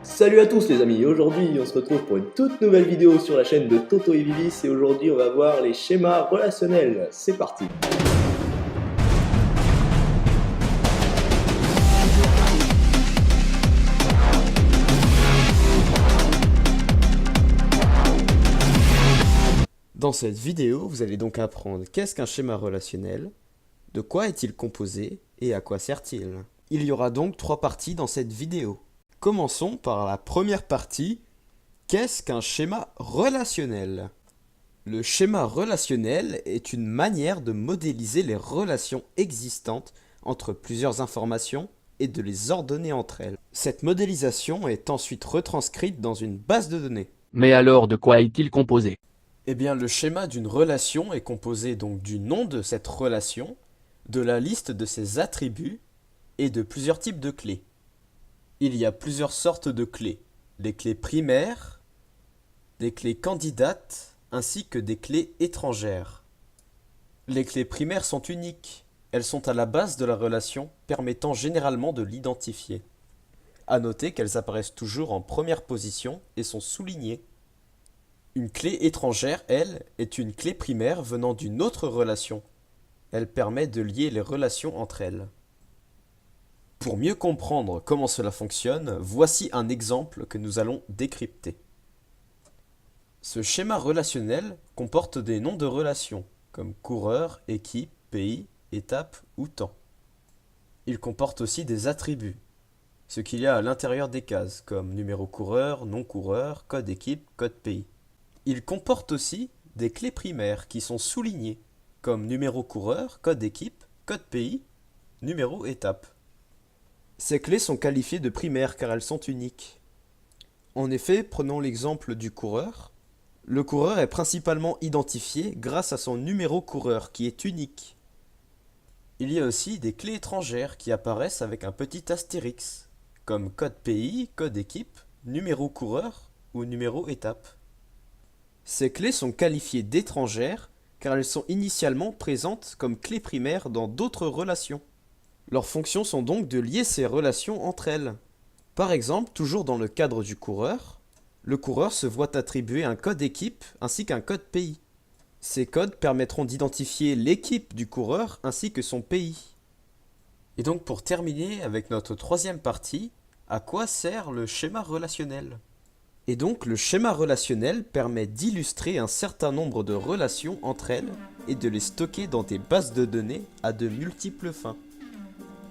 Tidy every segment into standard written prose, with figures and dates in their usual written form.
Salut à tous les amis, aujourd'hui on se retrouve pour une toute nouvelle vidéo sur la chaîne de Toto et Vivis et aujourd'hui on va voir les schémas relationnels. C'est parti. Dans cette vidéo, vous allez donc apprendre qu'est-ce qu'un schéma relationnel, de quoi est-il composé et à quoi sert-il. Il y aura donc 3 parties dans cette vidéo. Commençons par la première partie. Qu'est-ce qu'un schéma relationnel? Le schéma relationnel est une manière de modéliser les relations existantes entre plusieurs informations et de les ordonner entre elles. Cette modélisation est ensuite retranscrite dans une base de données. Mais alors de quoi est-il composé? Eh bien, le schéma d'une relation est composé donc du nom de cette relation, de la liste de ses attributs et de plusieurs types de clés. Il y a plusieurs sortes de clés, des clés primaires, des clés candidates, ainsi que des clés étrangères. Les clés primaires sont uniques, elles sont à la base de la relation, permettant généralement de l'identifier. À noter qu'elles apparaissent toujours en première position et sont soulignées. Une clé étrangère, elle, est une clé primaire venant d'une autre relation. Elle permet de lier les relations entre elles. Pour mieux comprendre comment cela fonctionne, voici un exemple que nous allons décrypter. Ce schéma relationnel comporte des noms de relations, comme coureur, équipe, pays, étape ou temps. Il comporte aussi des attributs, ce qu'il y a à l'intérieur des cases, comme numéro coureur, nom coureur, code équipe, code pays. Il comporte aussi des clés primaires qui sont soulignées, comme numéro coureur, code équipe, code pays, numéro étape. Ces clés sont qualifiées de primaires car elles sont uniques. En effet, prenons l'exemple du coureur. Le coureur est principalement identifié grâce à son numéro coureur qui est unique. Il y a aussi des clés étrangères qui apparaissent avec un petit astérix, comme code pays, code équipe, numéro coureur ou numéro étape. Ces clés sont qualifiées d'étrangères car elles sont initialement présentes comme clés primaires dans d'autres relations. Leurs fonctions sont donc de lier ces relations entre elles. Par exemple, toujours dans le cadre du coureur, le coureur se voit attribuer un code équipe ainsi qu'un code pays. Ces codes permettront d'identifier l'équipe du coureur ainsi que son pays. Et donc pour terminer avec notre troisième partie, à quoi sert le schéma relationnel? Et donc le schéma relationnel permet d'illustrer un certain nombre de relations entre elles et de les stocker dans des bases de données à de multiples fins.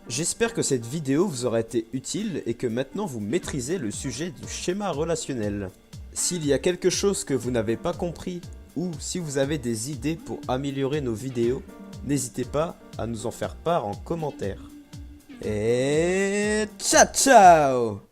J'espère que cette vidéo vous aura été utile et que maintenant vous maîtrisez le sujet du schéma relationnel. S'il y a quelque chose que vous n'avez pas compris ou si vous avez des idées pour améliorer nos vidéos, n'hésitez pas à nous en faire part en commentaire. Et ciao ciao!